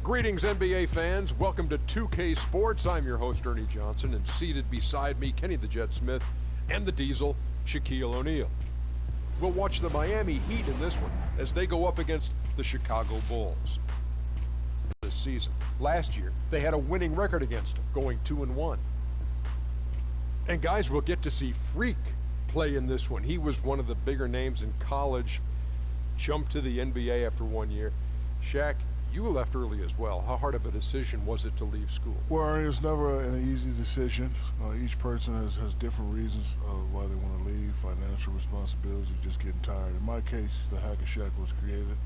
Greetings, NBA fans. Welcome to 2K Sports. I'm your host, Ernie Johnson, and seated beside me, Kenny the Jet Smith, and the Diesel, Shaquille O'Neal. We'll watch the Miami Heat in this one as they go up against the Chicago Bulls. This season, last year, they had a winning record against them, going 2-1. And guys, we'll get to see Freak play in this one. He was one of the bigger names in college, jumped to the NBA after 1 year. Shaq, you left early as well. How hard of a decision was it to leave school? Well, it's never an easy decision. Each person has different reasons why they want to leave. Financial responsibilities, just getting tired. In my case, the Hack and Shack was created.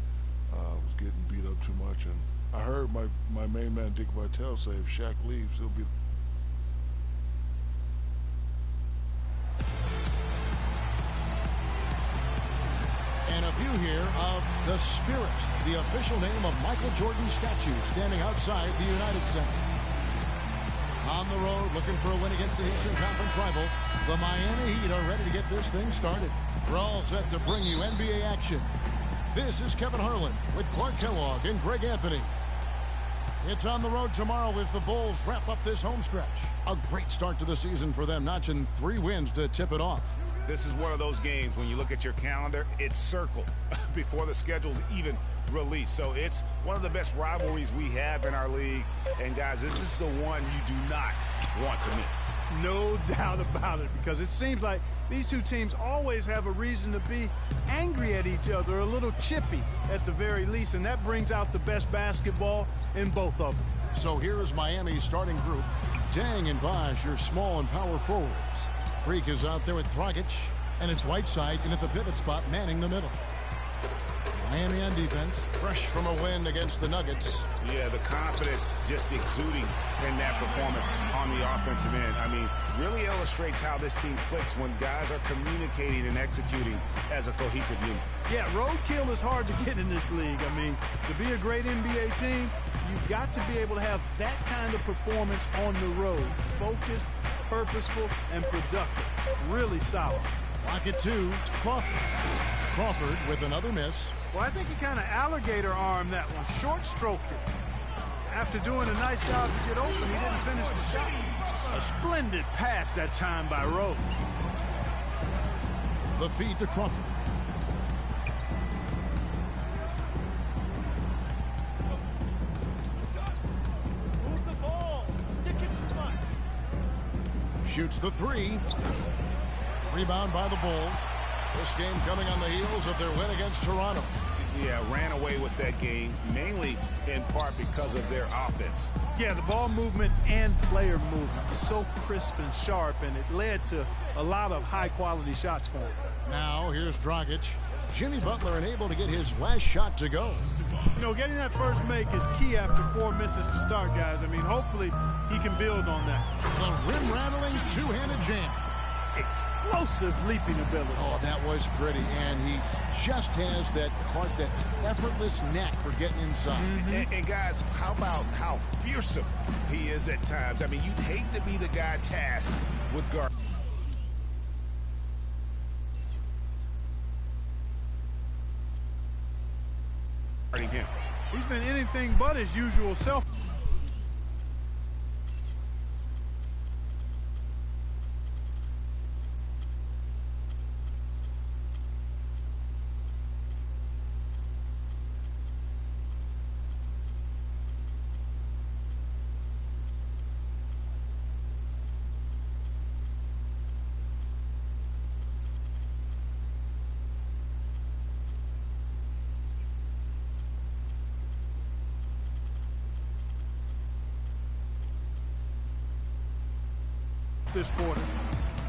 I was getting beat up too much, and I heard my main man Dick Vitale say if Shaq leaves, he'll be... And a view here of the Spirit, the official name of Michael Jordan's statue standing outside the United Center. On the road, looking for a win against an Eastern Conference rival, the Miami Heat are ready to get this thing started. We're all set to bring you NBA action. This is Kevin Harlan with Clark Kellogg and Greg Anthony. It's on the road tomorrow as the Bulls wrap up this home stretch. A great start to the season for them, notching 3 wins to tip it off. This is one of those games when you look at your calendar, it's circled before the schedule's even released. So it's one of the best rivalries we have in our league. And guys, this is the one you do not want to miss. No doubt about it, because it seems like these two teams always have a reason to be angry at each other, a little chippy at the very least, and that brings out the best basketball in both of them. So here is Miami's starting group. Dang and Bosh, your small and power forwards. Freak is out there with Dragic, and it's Whiteside in at the pivot spot, manning the middle. Miami on defense, fresh from a win against the Nuggets. Yeah, the confidence just exuding in that performance on the offensive end. I mean, really illustrates how this team clicks when guys are communicating and executing as a cohesive unit. Yeah, roadkill is hard to get in this league. I mean, to be a great NBA team, you've got to be able to have that kind of performance on the road. Focused, purposeful, and productive. Really solid. Clock at 2, Crawford. Crawford with another miss. Well, I think he kind of alligator armed that one, short stroked it. After doing a nice job to get open, he didn't finish the shot. A splendid pass that time by Rose. The feed to Crawford. Move the ball, stick it too much. Shoots the 3. Rebound by the Bulls. This game coming on the heels of their win against Toronto. Yeah, ran away with that game, mainly in part because of their offense. Yeah, the ball movement and player movement, so crisp and sharp, and it led to a lot of high-quality shots for him. Now, here's Dragic. Jimmy Butler unable to get his last shot to go. You know, getting that first make is key after 4 misses to start, guys. I mean, hopefully he can build on that. The rim-rattling two-handed jam. Explosive leaping ability. Oh, that was pretty, and he just has that effortless knack for getting inside. And guys, how about how fearsome he is at times? I mean, you'd hate to be the guy tasked with guard. Him. He's been anything but his usual self. This quarter.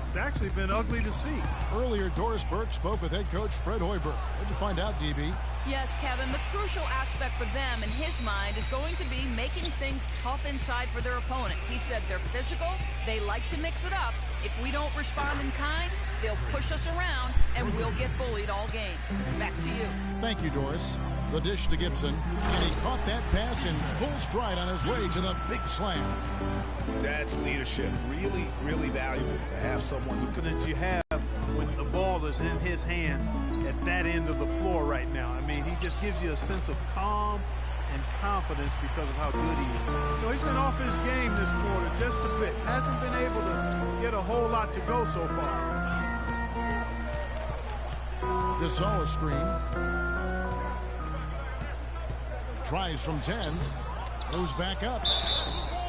It's actually been ugly to see. Earlier, Doris Burke spoke with head coach Fred Hoiberg. What'd you find out, DB? Yes, Kevin, the crucial aspect for them in his mind is going to be making things tough inside for their opponent. He said they're physical, they like to mix it up. If we don't respond in kind, they'll push us around and we'll get bullied all game. Back to you. Thank you, Doris. The dish to Gibson, and he caught that pass in full stride on his way to the big slam. That's leadership. Really, really valuable to have someone who can... That you have when the ball is in his hands at that end of the floor right now. I mean, he just gives you a sense of calm and confidence because of how good he is. You know, he's been off his game this quarter just a bit. Hasn't been able to get a whole lot to go so far. Gasol a screen. Tries from 10. Goes back up.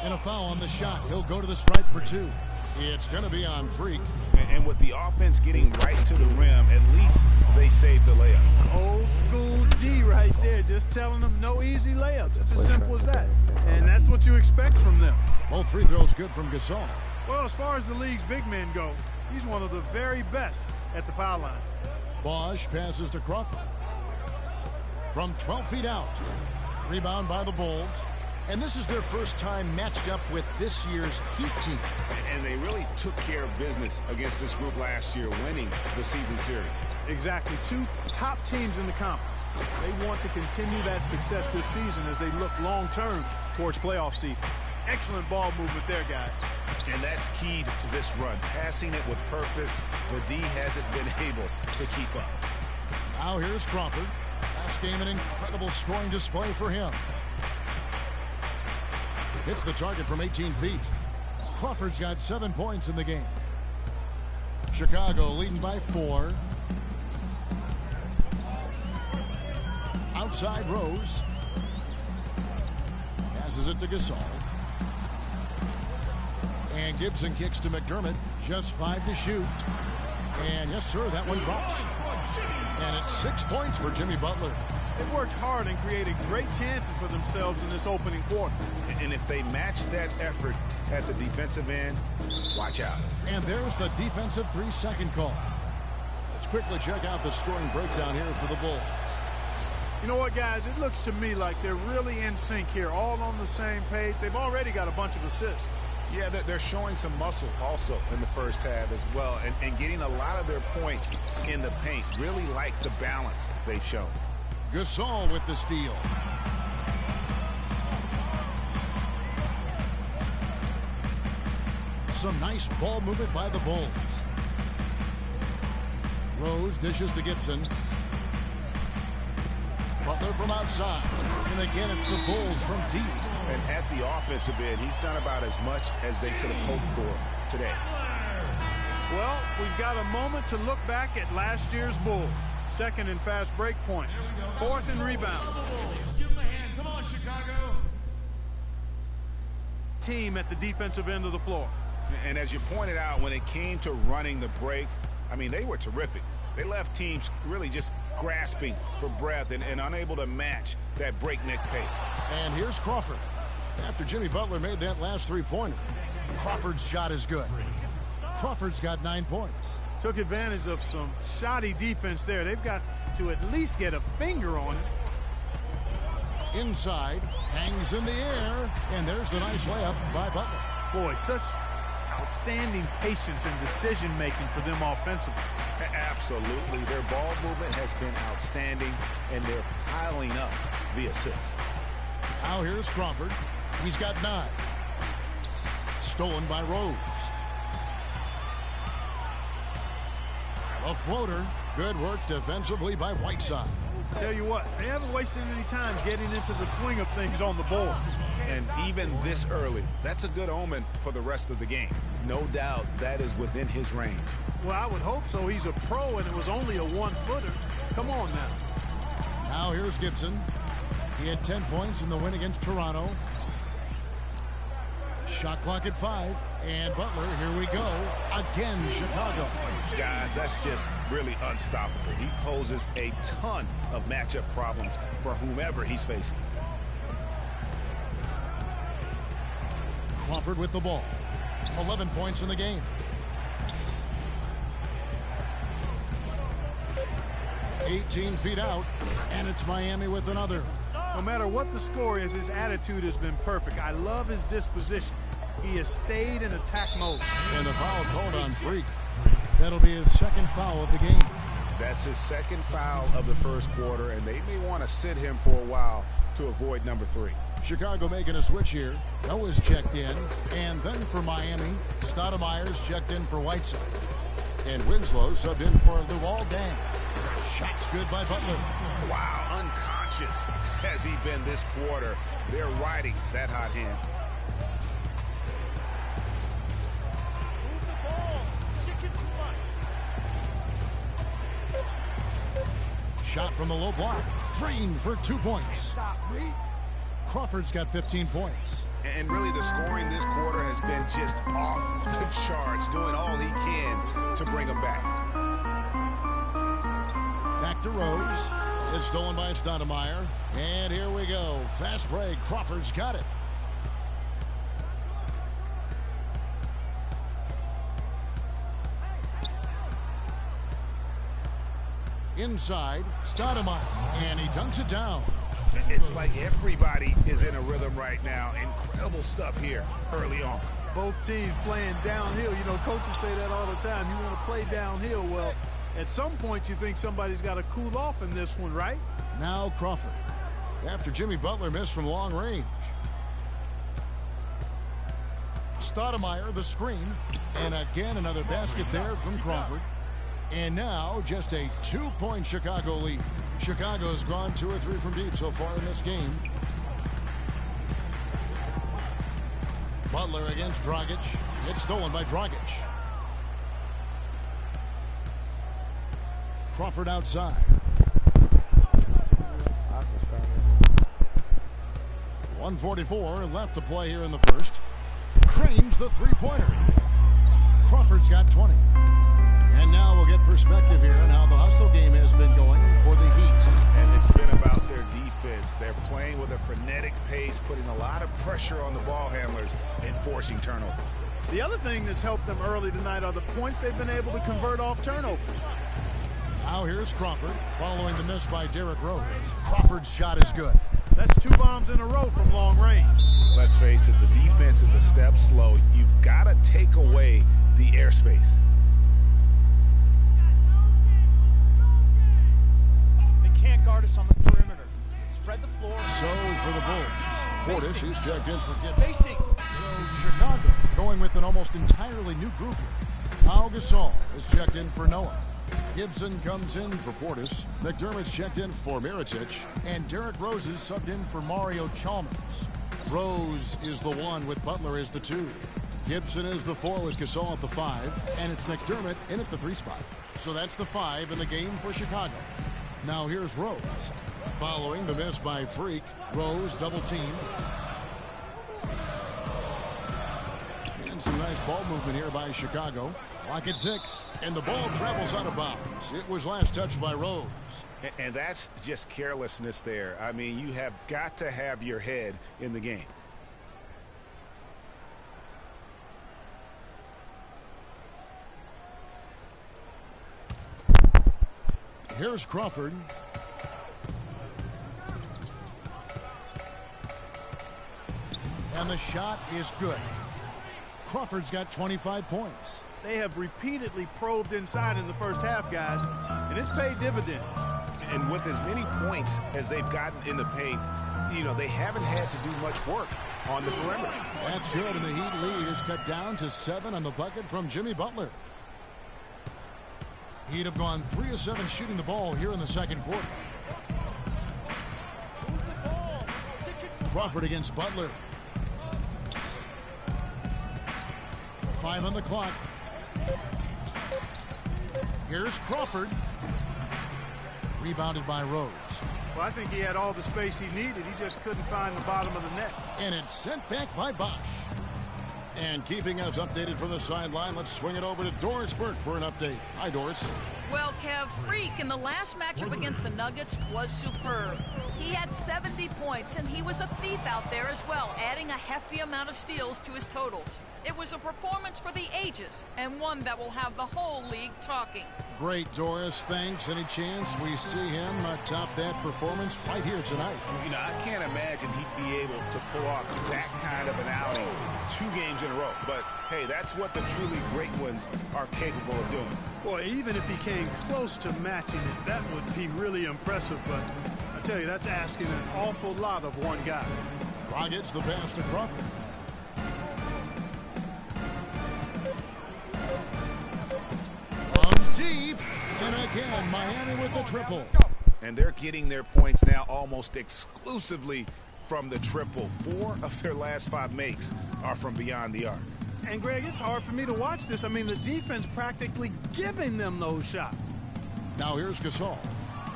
And a foul on the shot. He'll go to the stripe for 2. It's going to be on Freak. And with the offense getting right to the rim, at least they saved the layup. Old school D right there, just telling them no easy layups. It's as simple as that. And that's what you expect from them. Both free throws good from Gasol. Well, as far as the league's big men go, he's one of the very best at the foul line. Bosch passes to Crawford. From 12 feet out. Rebound by the Bulls. And this is their first time matched up with this year's Heat team. And they really took care of business against this group last year, winning the season series. Exactly. 2 top teams in the conference. They want to continue that success this season as they look long-term towards playoff seed. Excellent ball movement there, guys. And that's key to this run. Passing it with purpose. The D hasn't been able to keep up. Now here's Crawford. Last game, an incredible scoring display for him. Hits the target from 18 feet. Crawford's got 7 points in the game. Chicago leading by 4. Outside Rose. Passes it to Gasol. And Gibson kicks to McDermott. Just 5 to shoot. And yes, sir, that one drops. And it's 6 points for Jimmy Butler. They've worked hard and created great chances for themselves in this opening quarter. And if they match that effort at the defensive end, watch out. And there's the defensive 3-second call. Let's quickly check out the scoring breakdown here for the Bulls. You know what, guys? It looks to me like they're really in sync here, all on the same page. They've already got a bunch of assists. Yeah, they're showing some muscle also in the first half as well, and getting a lot of their points in the paint. Really like the balance they've shown. Gasol with the steal. Some nice ball movement by the Bulls. Rose dishes to Gibson. Butler from outside. And again, it's the Bulls from deep. And at the offensive end, he's done about as much as they could have hoped for today. Well, we've got a moment to look back at last year's Bulls. Second in fast break points. Fourth in rebound. Give him a hand. Come on, Chicago. Team at the defensive end of the floor. And as you pointed out, when it came to running the break, I mean, they were terrific. They left teams really just grasping for breath and unable to match that breakneck pace. And here's Crawford. After Jimmy Butler made that last 3-pointer, Crawford's shot is good. Crawford's got 9 points. Took advantage of some shoddy defense there. They've got to at least get a finger on it. Inside, hangs in the air, and there's the nice layup by Butler. Boy, such outstanding patience and decision-making for them offensively. Absolutely. Their ball movement has been outstanding, and they're piling up the assists. Now here's Crawford. He's got 9. Stolen by Rose. A floater. Good work defensively by Whiteside. Tell you what, they haven't wasted any time getting into the swing of things on the board. And even this early, that's a good omen for the rest of the game. No doubt that is within his range. Well, I would hope so. He's a pro, and it was only a 1-footer. Come on now. Now here's Gibson. He had 10 points in the win against Toronto. Shot clock at 5. And Butler, here we go. Again, Chicago. Guys, that's just really unstoppable. He poses a ton of matchup problems for whomever he's facing. Crawford with the ball. 11 points in the game. $18 feet out, and it's Miami with another. No matter what the score is, his attitude has been perfect. I love his disposition. He has stayed in attack mode. And the foul called on Freak. That'll be his second foul of the game. That's his second foul of the first quarter, and they may want to sit him for a while to avoid number 3. Chicago making a switch here. Noah's checked in. And then for Miami, Stoudemire's checked in for Whiteside. And Winslow subbed in for Luol Deng. Shot's good by Butler. Wow, unconscious has he been this quarter. They're riding that hot hand. Shot from the low block. Drained for 2 points. Crawford's got 15 points. And really the scoring this quarter has been just off the charts, doing all he can to bring them back. Back to Rose. It's stolen by Stoudemire. And here we go. Fast break. Crawford's got it. Inside, Stoudemire, and he dunks it down. It's like everybody is in a rhythm right now. Incredible stuff here early on. Both teams playing downhill. You know, coaches say that all the time. You want to play downhill. Well, at some point you think somebody's got to cool off in this one, right? Now Crawford, after Jimmy Butler missed from long range. Stoudemire, the screen, and again another basket there from Crawford. And now just a 2-point Chicago lead. Chicago's gone 2 or 3 from deep so far in this game. Butler against Dragic. It's stolen by Dragic. Crawford outside. 1:44 left to play here in the first. Cranes the three-pointer. Crawford's got 20. And now we'll get perspective here on how the hustle game has been going for the Heat. And it's been about their defense. They're playing with a frenetic pace, putting a lot of pressure on the ball handlers and forcing turnovers. The other thing that's helped them early tonight are the points they've been able to convert off turnovers. Now here's Crawford following the miss by Derrick Rose. Crawford's shot is good. That's 2 bombs in a row from long range. Let's face it, the defense is a step slow. You've got to take away the airspace. Can't guard us on the perimeter. Spread the floor. So for the Bulls, Portis, he's checked in for Gibson. Spacing. So Chicago going with an almost entirely new group here. Pau Gasol is checked in for Noah. Gibson comes in for Portis. McDermott's checked in for Mirotic. And Derrick Rose is subbed in for Mario Chalmers. Rose is the 1 with Butler as the 2. Gibson is the 4 with Gasol at the 5. And it's McDermott in at the 3 spot. So that's the 5 in the game for Chicago. Now here's Rose. Following the miss by Freak, Rose double team. And some nice ball movement here by Chicago. Clock at 6, and the ball travels out of bounds. It was last touched by Rose. And that's just carelessness there. I mean, you have got to have your head in the game. Here's Crawford. And the shot is good. Crawford's got 25 points. They have repeatedly probed inside in the first half, guys, and it's paid dividend. And with as many points as they've gotten in the paint, you know, they haven't had to do much work on the perimeter. That's good, and the Heat lead is cut down to 7 on the bucket from Jimmy Butler. He'd have gone 3 of 7 shooting the ball here in the second quarter. Crawford against Butler. 5 on the clock. Here's Crawford. Rebounded by Rose. Well, I think he had all the space he needed. He just couldn't find the bottom of the net. And it's sent back by Bosch. And keeping us updated from the sideline, let's swing it over to Doris Burke for an update. Hi, Doris. Well, Kev, Freak in the last matchup against the Nuggets was superb. He had 70 points, and he was a thief out there as well, adding a hefty amount of steals to his totals. It was a performance for the ages, and one that will have the whole league talking. Great, Doris. Thanks. Any chance we see him top that performance right here tonight? You know, I can't imagine he'd be able to pull off that kind of an outing 2 games in a row. But, hey, that's what the truly great ones are capable of doing. Boy, even if he came close to matching it, that would be really impressive. But I tell you, that's asking an awful lot of one guy. Dragic the pass to Crawford. Deep, and Again, Miami with the triple. And they're getting their points now almost exclusively from the triple. 4 of their last 5 makes are from beyond the arc. And, Greg, it's hard for me to watch this. I mean, the defense practically giving them those shots. Now here's Gasol.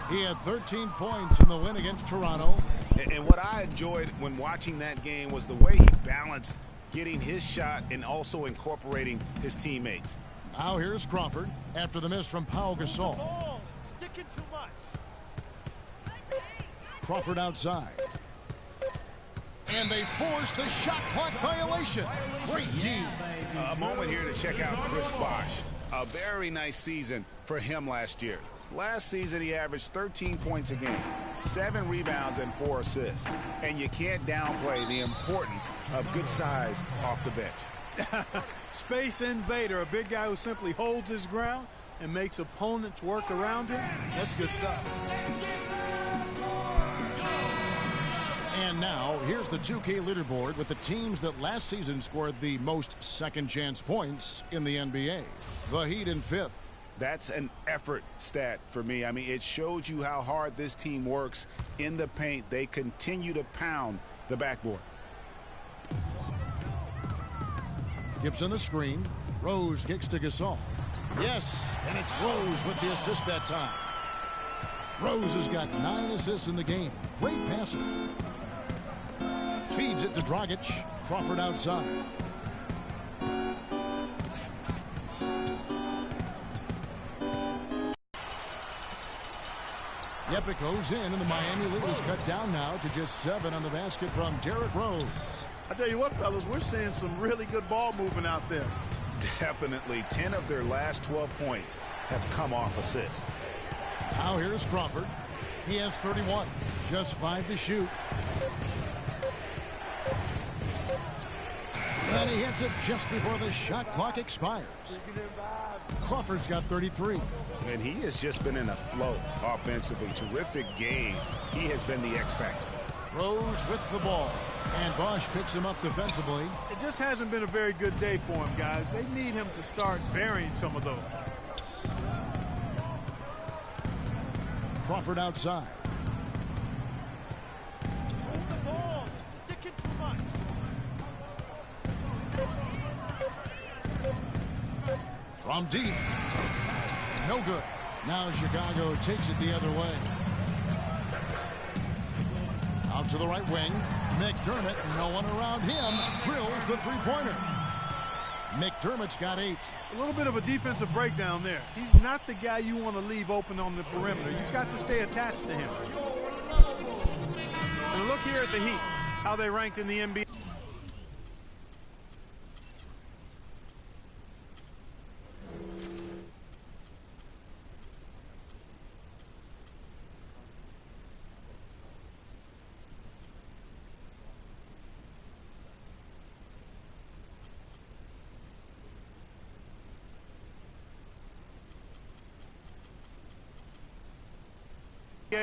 He had 13 points in the win against Toronto. And what I enjoyed when watching that game was the way he balanced getting his shot and also incorporating his teammates. Now here's Crawford after the miss from Pau Gasol. Sticking too much. Crawford outside. And they force the shot clock violation. Great D. A moment here to check out Chris Bosh. A very nice season for him last year. Last season, he averaged 13 points a game, 7 rebounds, and 4 assists. And you can't downplay the importance of good size off the bench. Space invader, a big guy who simply holds his ground and makes opponents work around him. That's good stuff. And now, here's the 2K leaderboard with the teams that last season scored the most second-chance points in the NBA. The Heat in 5th. That's an effort stat for me. I mean, it shows you how hard this team works in the paint. They continue to pound the backboard. Gibson the screen. Rose kicks to Gasol. Yes, and it's Rose with the assist that time. Rose has got 9 assists in the game. Great passer. Feeds it to Dragic. Crawford outside. Yepik goes in, and the Miami lead is cut down now to just 7 on the basket from Derrick Rose. I tell you what, fellas, we're seeing some really good ball movement out there. Definitely 10 of their last 12 points have come off assists. Now here's Crawford. He has 31, just 5 to shoot. And he hits it just before the shot clock expires. Crawford's got 33. And he has just been in a flow offensively. Terrific game. He has been the X factor. Rose with the ball. And Bosh picks him up defensively. It just hasn't been a very good day for him, guys. They need him to start burying some of those. Crawford outside. Move the ball. Sticking too much. From deep. No good. Now Chicago takes it the other way. Out to the right wing. McDermott, no one around him, drills the three-pointer. McDermott's got 8. A little bit of a defensive breakdown there. He's not the guy you want to leave open on the perimeter. You've got to stay attached to him. And look here at the Heat, how they ranked in the NBA.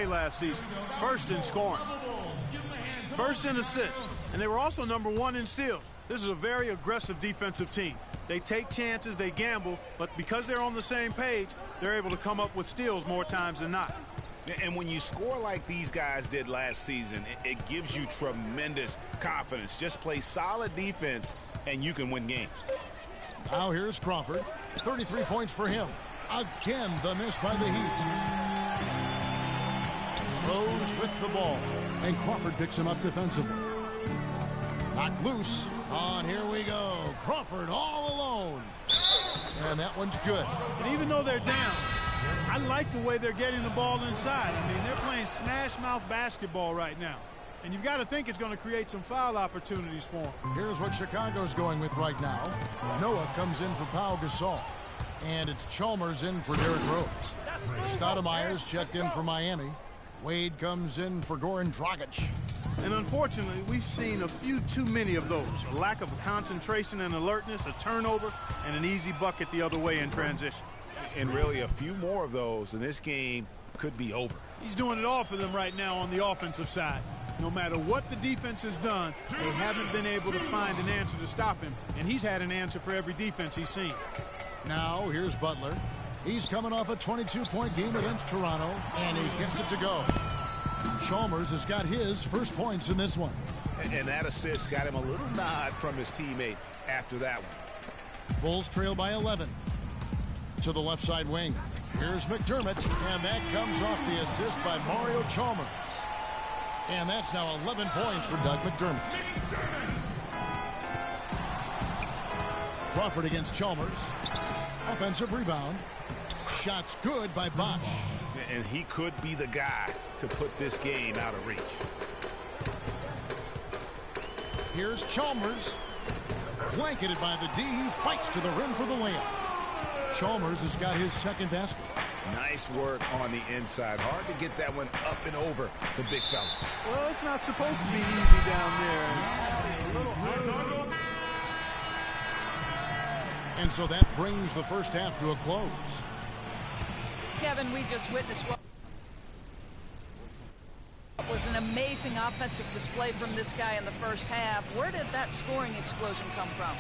Last season, first in scoring, first in assists, and they were also number 1 in steals. This is a very aggressive defensive team. They take chances, they gamble, but because they're on the same page, they're able to come up with steals more times than not. And when you score like these guys did last season, it gives you tremendous confidence. Just play solid defense and you can win games. Now here's Crawford. 33 points for him. Again, the miss by the Heat. Rose with the ball, and Crawford picks him up defensively. Knocked loose. On, here we go. Crawford all alone. And that one's good. And even though they're down, I like the way they're getting the ball inside. I mean, they're playing smash-mouth basketball right now. And you've got to think it's going to create some foul opportunities for them. Here's what Chicago's going with right now. Noah comes in for Pau Gasol. And it's Chalmers in for Derrick Rose. Stoudemire's checked in for Miami. Wade comes in for Goran Dragic. And unfortunately, we've seen a few too many of those. A lack of concentration and alertness, a turnover, and an easy bucket the other way in transition. And really a few more of those, and this game could be over. He's doing it all for them right now on the offensive side. No matter what the defense has done, they haven't been able to find an answer to stop him. And he's had an answer for every defense he's seen. Now, here's Butler. He's coming off a 22-point game against Toronto, and he gets it to go. Chalmers has got his first points in this one. And that assist got him a little nod from his teammate after that one. Bulls trail by 11. To the left side wing. Here's McDermott, and that comes off the assist by Mario Chalmers. And that's now 11 points for Doug McDermott. Crawford against Chalmers. Offensive rebound. Shot's good by Bosch. And he could be the guy to put this game out of reach. Here's Chalmers. Blanketed by the D. He fights to the rim for the layup. Chalmers has got his second basket. Nice work on the inside. Hard to get that one up and over the big fella. Well, it's not supposed to be easy down there. A little and so that brings the first half to a close. Kevin, we just witnessed what was an amazing offensive display from this guy in the first half. Where did that scoring explosion come from?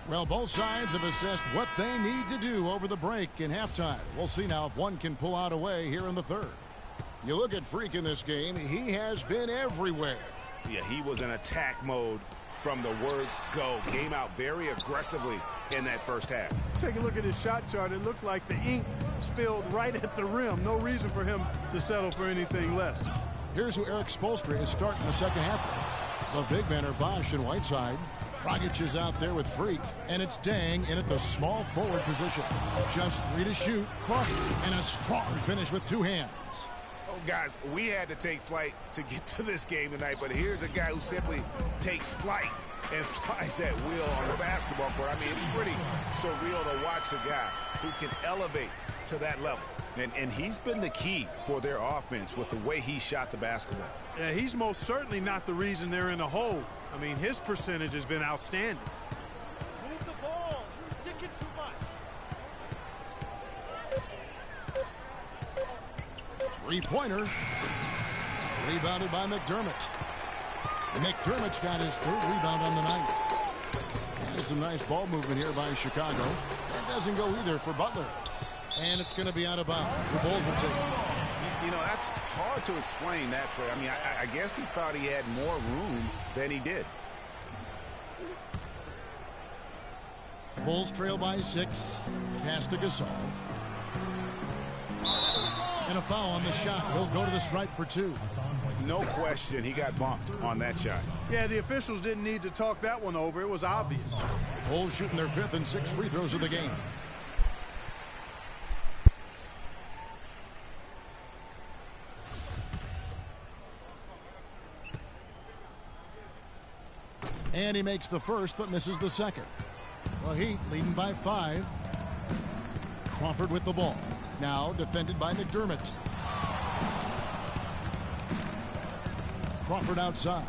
Well, both sides have assessed what they need to do over the break in halftime. We'll see now if one can pull out a way here in the third. You look at Freak in this game, he has been everywhere. Yeah, he was in attack mode from the word go. Came out very aggressively in that first half. Take a look at his shot chart. It looks like the ink spilled right at the rim. No reason for him to settle for anything less. Here's who Eric Spoelstra is starting the second half with. The big men are Bosch and Whiteside. Dragic is out there with Freak, and it's Dang in at the small forward position. Just 3 to shoot. Crawford, and a strong finish with 2 hands. Oh, guys, we had to take flight to get to this game tonight, but here's a guy who simply takes flight and flies at will on the basketball court. I mean, it's pretty surreal to watch a guy who can elevate to that level. And he's been the key for their offense with the way he shot the basketball. Yeah, he's most certainly not the reason they're in a hole. I mean, his percentage has been outstanding. Move the ball. Stick it too much. Three-pointer. Rebounded by McDermott. McDermott's got his 3rd rebound on the night. And some nice ball movement here by Chicago. That doesn't go either for Butler. And it's going to be out of bounds. The Bulls will take it. You know, that's hard to explain that play. I mean, I guess he thought he had more room than he did. Bulls trail by 6. Pass to Gasol. And a foul on the shot. He'll go to the stripe for 2. No question, he got bumped on that shot. Yeah, the officials didn't need to talk that one over. It was obvious. Bulls shooting their 5th and 6th free throws of the game. And he makes the first, but misses the second. The Heat leading by 5. Crawford with the ball. Now defended by McDermott. Crawford outside.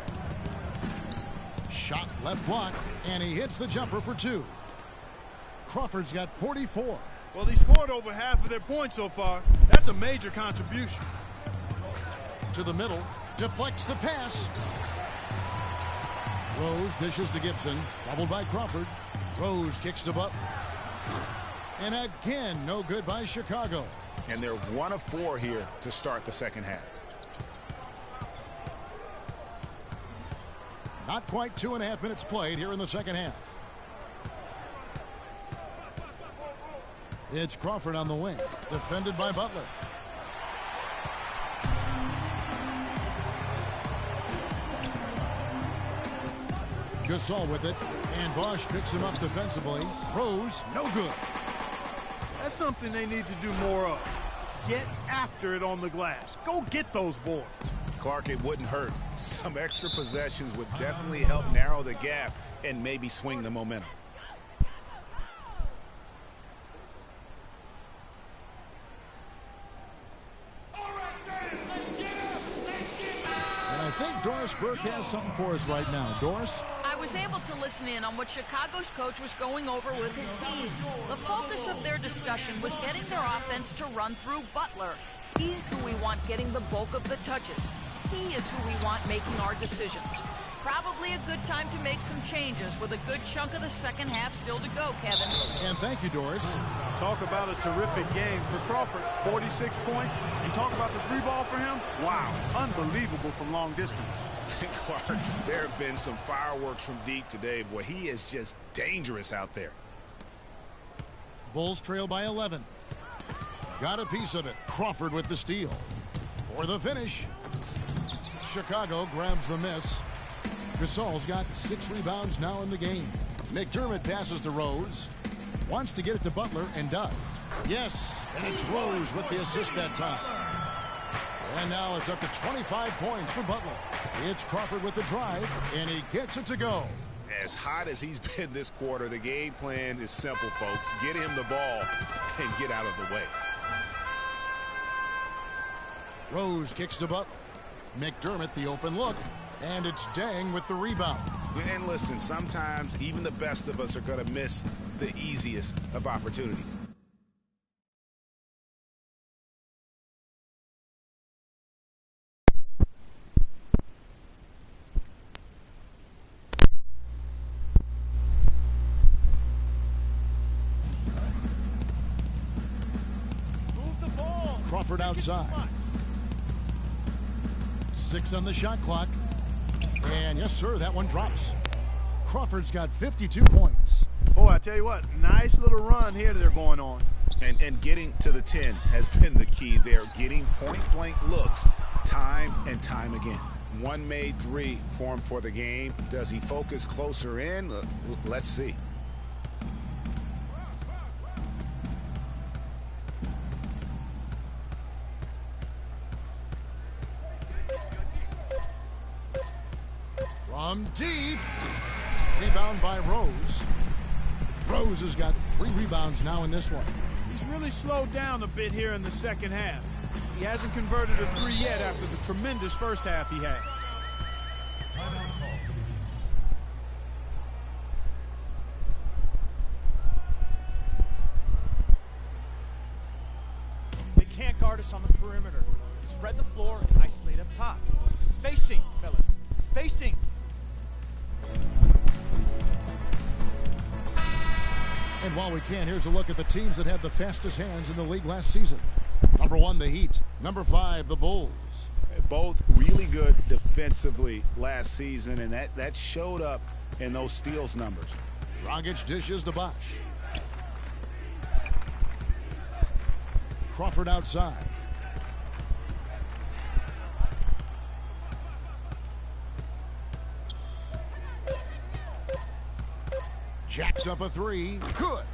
Shot left block, and he hits the jumper for 2. Crawford's got 44. Well, he scored over half of their points so far. That's a major contribution. To the middle, deflects the pass. Rose dishes to Gibson, doubled by Crawford. Rose kicks to Butler. And again, no good by Chicago. And they're 1 of 4 here to start the second half. Not quite 2.5 minutes played here in the second half. It's Crawford on the wing, defended by Butler. Gasol with it, and Bosch picks him up defensively. Rose, no good. That's something they need to do more of. Get after it on the glass. Go get those boards. Clark, it wouldn't hurt. Some extra possessions would definitely help narrow the gap and maybe swing the momentum. And I think Doris Burke has something for us right now. Doris? I was able to listen in on what Chicago's coach was going over with his team. The focus of their discussion was getting their offense to run through Butler. He's who we want getting the bulk of the touches. He is who we want making our decisions. Probably a good time to make some changes with a good chunk of the second half still to go, Kevin. And thank you, Doris. Talk about a terrific game for Crawford. 46 points. And talk about the three ball for him. Wow. Unbelievable from long distance. Clark, there have been some fireworks from deep today. Boy, he is just dangerous out there. Bulls trail by 11. Got a piece of it. Crawford with the steal. For the finish. Chicago grabs the miss. Gasol's got 6 rebounds now in the game. McDermott passes to Rose. Wants to get it to Butler and does. Yes, and it's Rose with the assist that time. And now it's up to 25 points for Butler. It's Crawford with the drive, and he gets it to go. As hot as he's been this quarter, the game plan is simple, folks. Get him the ball and get out of the way. Rose kicks to Butler. McDermott the open look. And it's Dang with the rebound. And listen, sometimes even the best of us are going to miss the easiest of opportunities. Move the ball. Crawford outside. 6 on the shot clock. And yes, sir, that one drops. Crawford's got 52 points. Boy, I tell you what, nice little run here they're going on. And getting to the 10 has been the key. They're getting point-blank looks time and time again. One made 3 for him for the game. Does he focus closer in? Let's see. From deep. Rebound by Rose. Rose has got 3 rebounds now in this one. He's really slowed down a bit here in the second half. He hasn't converted a 3 yet after the tremendous first half he had. They can't guard us on the perimeter. Spread the floor and isolate up top. Spacing, fellas. Spacing. And while we can, here's a look at the teams that had the fastest hands in the league last season. Number 1, the Heat. Number 5, the Bulls. Both really good defensively last season, and that showed up in those steals numbers. Dragic dishes to Bosch. Crawford outside. Jacks up a 3. Good.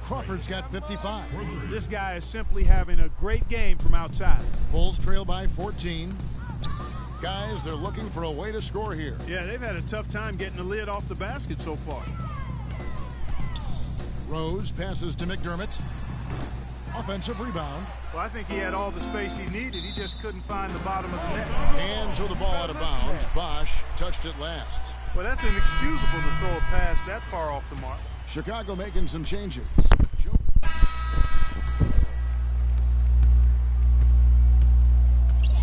Crawford's got 55. This guy is simply having a great game from outside. Bulls trail by 14. Guys, they're looking for a way to score here. Yeah, they've had a tough time getting the lid off the basket so far. Rose passes to McDermott. Offensive rebound. Well, I think he had all the space he needed. He just couldn't find the bottom of the net. And so the ball out of bounds. Bosch touched it last. Well, that's inexcusable to throw a pass that far off the mark. Chicago making some changes.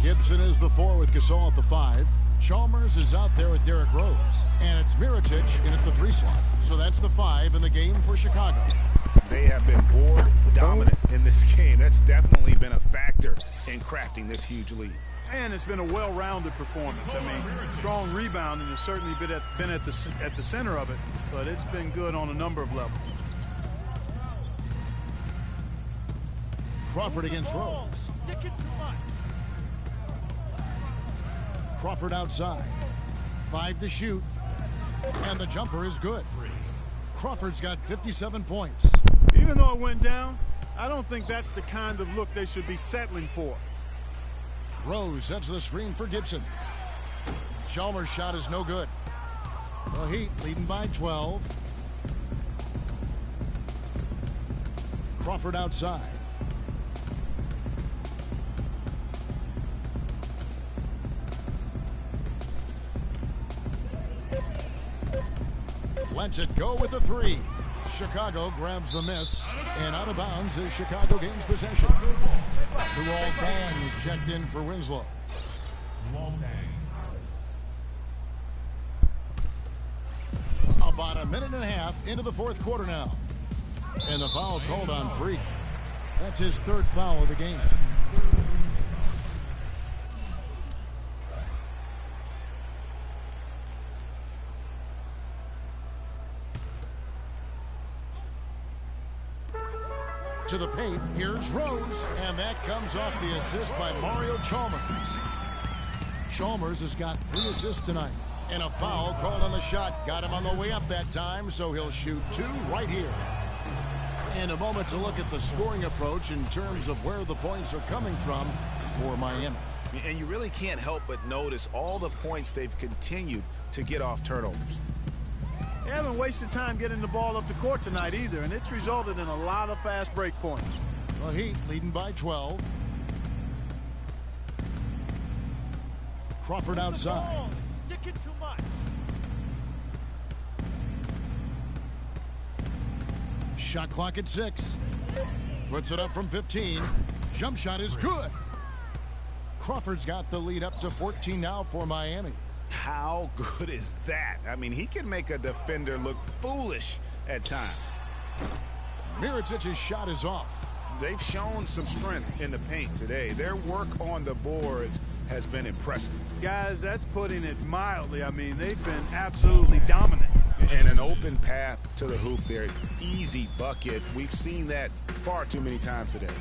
Gibson is the 4 with Gasol at the 5. Chalmers is out there with Derrick Rose. And it's Mirotic in at the 3 slot. So that's the 5 in the game for Chicago. They have been board dominant in this game. That's definitely been a factor in crafting this huge lead. And it's been a well-rounded performance. I mean, strong rebounding has certainly been at the center of it, but it's been good on a number of levels. Crawford against Rose. Stick it too much. Crawford outside. 5 to shoot. And the jumper is good. Crawford's got 57 points. Even though it went down, I don't think that's the kind of look they should be settling for. Rose sets the screen for Gibson. Chalmers' shot is no good. The Heat leading by 12. Crawford outside. Lets it go with the three. Chicago grabs the miss, and out of bounds is Chicago gains possession. Walton is checked in for Winslow. About a minute and a half into the fourth quarter now. And the foul called on Freak. That's his third foul of the game. To the paint, here's Rose, and that comes off the assist by Mario Chalmers. Chalmers has got 3 assists tonight, and a foul called on the shot. Got him on the way up that time, so he'll shoot 2 right here. In a moment to look at the scoring approach in terms of where the points are coming from for Miami. And you really can't help but notice all the points they've continued to get off turnovers. They haven't wasted time getting the ball up the court tonight either, and it's resulted in a lot of fast break points. The Heat leading by 12. Crawford outside. Sticking too much. Shot clock at 6. Puts it up from 15. Jump shot is good. Crawford's got the lead up to 14 now for Miami. How good is that? I mean, he can make a defender look foolish at times. Mirotic's shot is off. They've shown some strength in the paint today. Their work on the boards has been impressive. Guys, that's putting it mildly. I mean, they've been absolutely dominant. And an open path to the hoop there. Easy bucket. We've seen that far too many times today.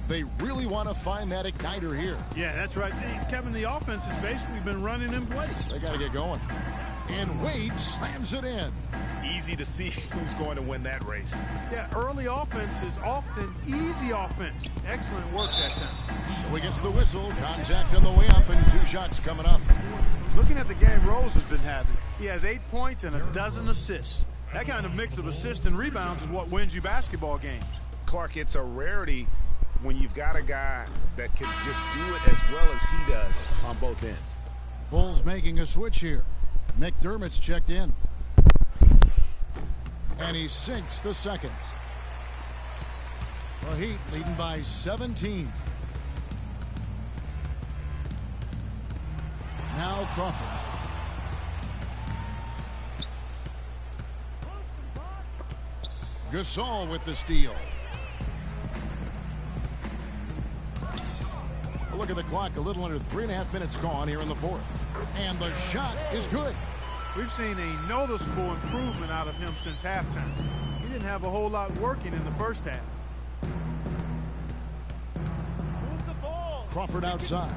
They really want to find that igniter here. Yeah, that's right. Kevin, the offense has basically been running in place. They got to get going. And Wade slams it in. Easy to see who's going to win that race. Yeah, early offense is often easy offense. Excellent work that time. So he gets the whistle. Contact on the way up and 2 shots coming up. Looking at the game Rose has been having, he has 8 points and a dozen assists. That kind of mix of assists and rebounds is what wins you basketball games. Clark, it's a rarity when you've got a guy that can just do it as well as he does on both ends. Bulls making a switch here. McDermott's checked in. And he sinks the second. The Heat leading by 17. Now Crawford. Gasol with the steal. Look at the clock, a little under 3.5 minutes gone here in the fourth. And the shot is good. We've seen a noticeable improvement out of him since halftime. He didn't have a whole lot working in the first half. Move the ball. Crawford outside.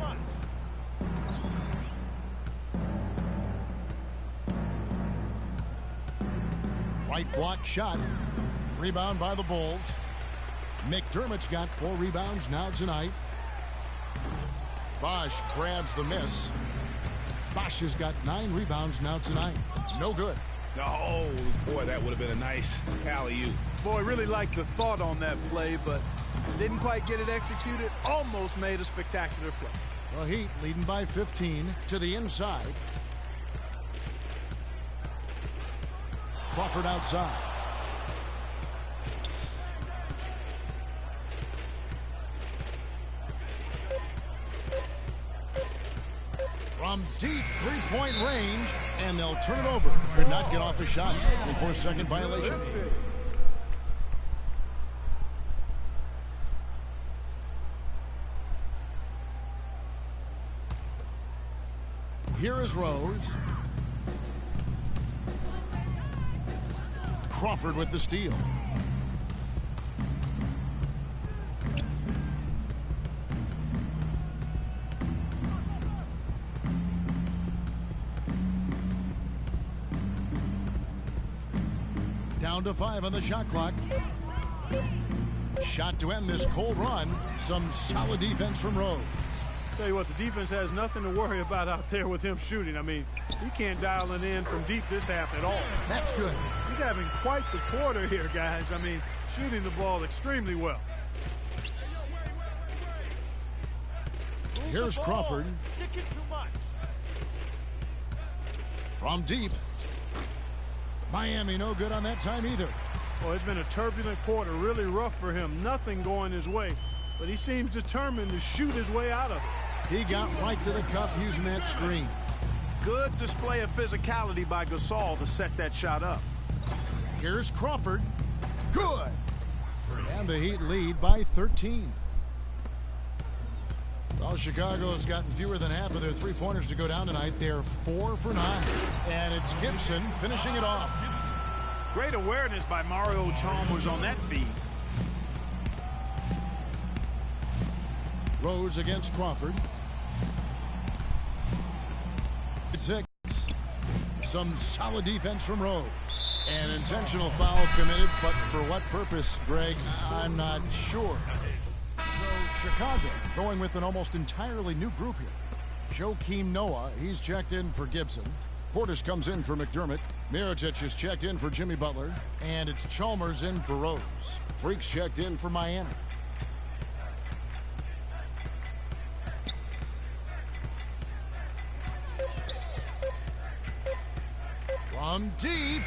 Right block shot. Rebound by the Bulls. McDermott's got 4 rebounds now tonight. Bosch grabs the miss. Bosch has got 9 rebounds now tonight. No good. Oh, boy, that would have been a nice alley-oop. Boy, really liked the thought on that play, but didn't quite get it executed. Almost made a spectacular play. The Heat leading by 15 to the inside. Crawford outside. From deep 3-point range, and they'll turn it over. Could not get off the shot. 24-second violation. Here is Rose. Crawford with the steal. Down to 5 on the shot clock. Shot to end this cold run. Some solid defense from Rose. Tell you what, the defense has nothing to worry about out there with him shooting. I mean, he can't dial it in from deep this half at all. That's good. He's having quite the quarter here, guys. I mean, shooting the ball extremely well. Here's Crawford. Sticking too much. From deep. Miami no good on that time either. Well, it's been a turbulent quarter, really rough for him. Nothing going his way, but he seems determined to shoot his way out of it. He got right to the cup using that screen. Good display of physicality by Gasol to set that shot up. Here's Crawford. Good. And the Heat lead by 13. Well, Chicago has gotten fewer than half of their three-pointers to go down tonight. They're 4 for 9. And it's Gibson finishing it off. Great awareness by Mario Chalmers on that feed. Rose against Crawford. 6. Some solid defense from Rose. An intentional foul committed, but for what purpose, Greg, I'm not sure. So Chicago going with an almost entirely new group here. Joakim Noah, he's checked in for Gibson. Portis comes in for McDermott. Mirotic is checked in for Jimmy Butler. And it's Chalmers in for Rose. Freaks checked in for Miami. From deep.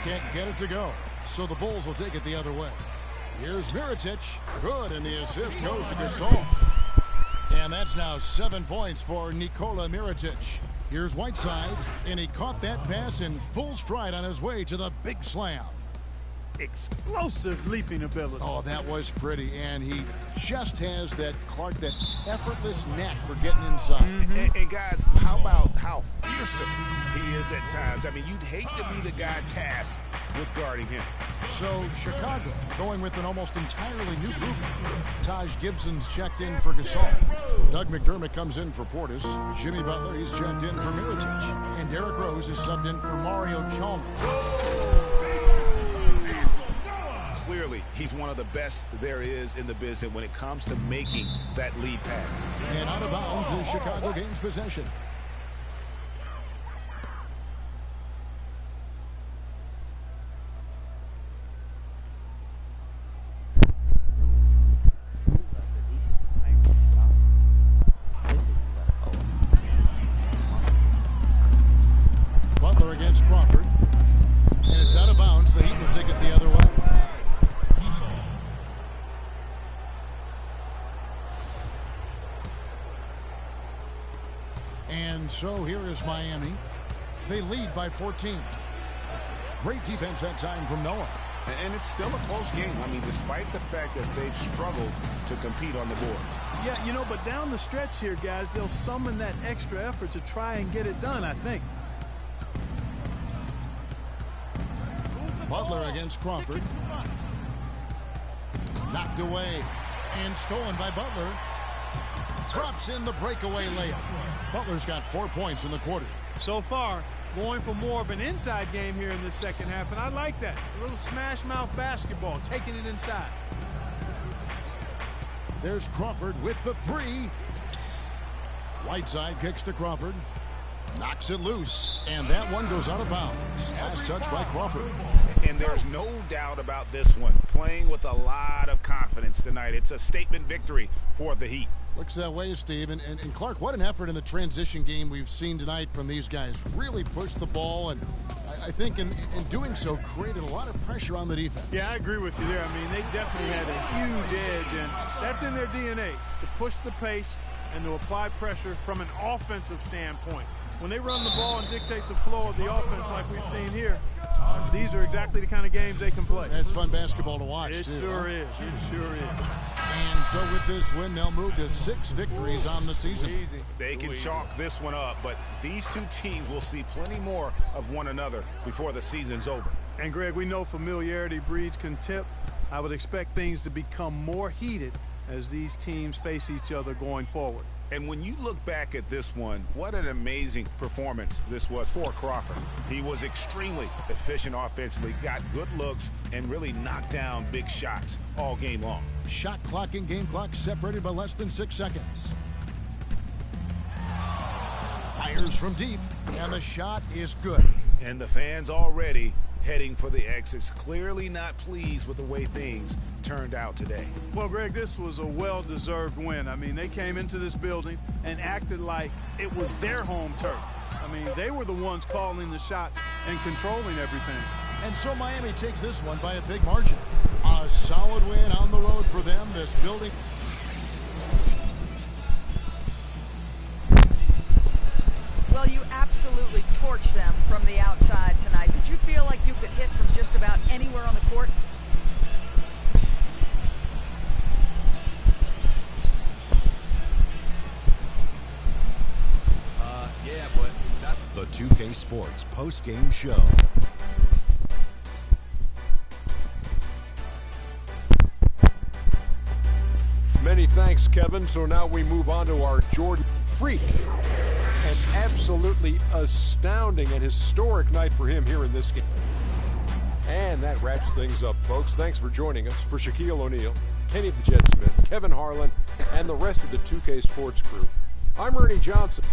Can't get it to go. So the Bulls will take it the other way. Here's Mirotic. Good, and the assist goes to Gasol. And that's now 7 points for Nikola Mirotic. Here's Whiteside, and he caught that pass in full stride on his way to the big slam. Explosive leaping ability. Oh, that was pretty, and he just has that, Clark, that effortless knack for getting inside. And guys, how about how fearsome he is at times? I mean, you'd hate to be the guy tasked with guarding him. So Chicago going with an almost entirely new group. Taj Gibson's checked in for Gasol. Doug McDermott comes in for Portis. Jimmy Butler, he's checked in for Mirotic. And Derrick Rose is subbed in for Mario Chalmers. Clearly, he's one of the best there is in the business when it comes to making that lead pass. And out of bounds is Chicago gains possession. Butler against Crawford. And it's out of bounds. The Heat will take it the other way. And so here is Miami. They lead by 14. Great defense that time from Noah. And it's still a close game. I mean, despite the fact that they've struggled to compete on the boards. Yeah, you know, but down the stretch here, guys, they'll summon that extra effort to try and get it done, I think. Butler against Crawford. Knocked away and stolen by Butler. Drops in the breakaway layup. Butler's got 4 points in the quarter. So far, going for more of an inside game here in this second half, and I like that. A little smash mouth basketball, taking it inside. There's Crawford with the three. Whiteside kicks to Crawford. Knocks it loose, and that one goes out of bounds. Last touch by Crawford. And there's no doubt about this one. Playing with a lot of confidence tonight. It's a statement victory for the Heat. Looks that way, Steve. And Clark, what an effort in the transition game we've seen tonight from these guys. Really pushed the ball, and I think in doing so created a lot of pressure on the defense. Yeah, I agree with you there. I mean, they definitely had a huge edge, and that's in their DNA, to push the pace and to apply pressure from an offensive standpoint. When they run the ball and dictate the flow of the offense like we've seen here, these are exactly the kind of games they can play. That's fun basketball to watch, It too. sure is. It sure is. And so with this win, they'll move to 6 victories on the season. They can chalk this one up, but these two teams will see plenty more of one another before the season's over. And, Greg, we know familiarity breeds contempt. I would expect things to become more heated as these teams face each other going forward. And when you look back at this one, what an amazing performance this was for Crawford. He was extremely efficient offensively, got good looks, and really knocked down big shots all game long. Shot clock and game clock separated by less than 6 seconds. Fires from deep, and the shot is good. And the fans already heading for the exits, clearly not pleased with the way things turned out today. Well, Greg, this was a well-deserved win. I mean, they came into this building and acted like it was their home turf. I I mean, they were the ones calling the shots and controlling everything. And so Miami takes this one by a big margin. A solid win on the road for them. This building. Well, you absolutely torched them from the outside tonight. Did you feel like you could hit from just about anywhere on the court? Yeah, but not the 2K Sports post-game show. Many thanks, Kevin. So now we move on to our Jordan freak. An absolutely astounding and historic night for him here in this game. And that wraps things up, folks. Thanks for joining us. For Shaquille O'Neal, Kenny the Jet Smith, Kevin Harlan, and the rest of the 2K Sports crew, I'm Ernie Johnson.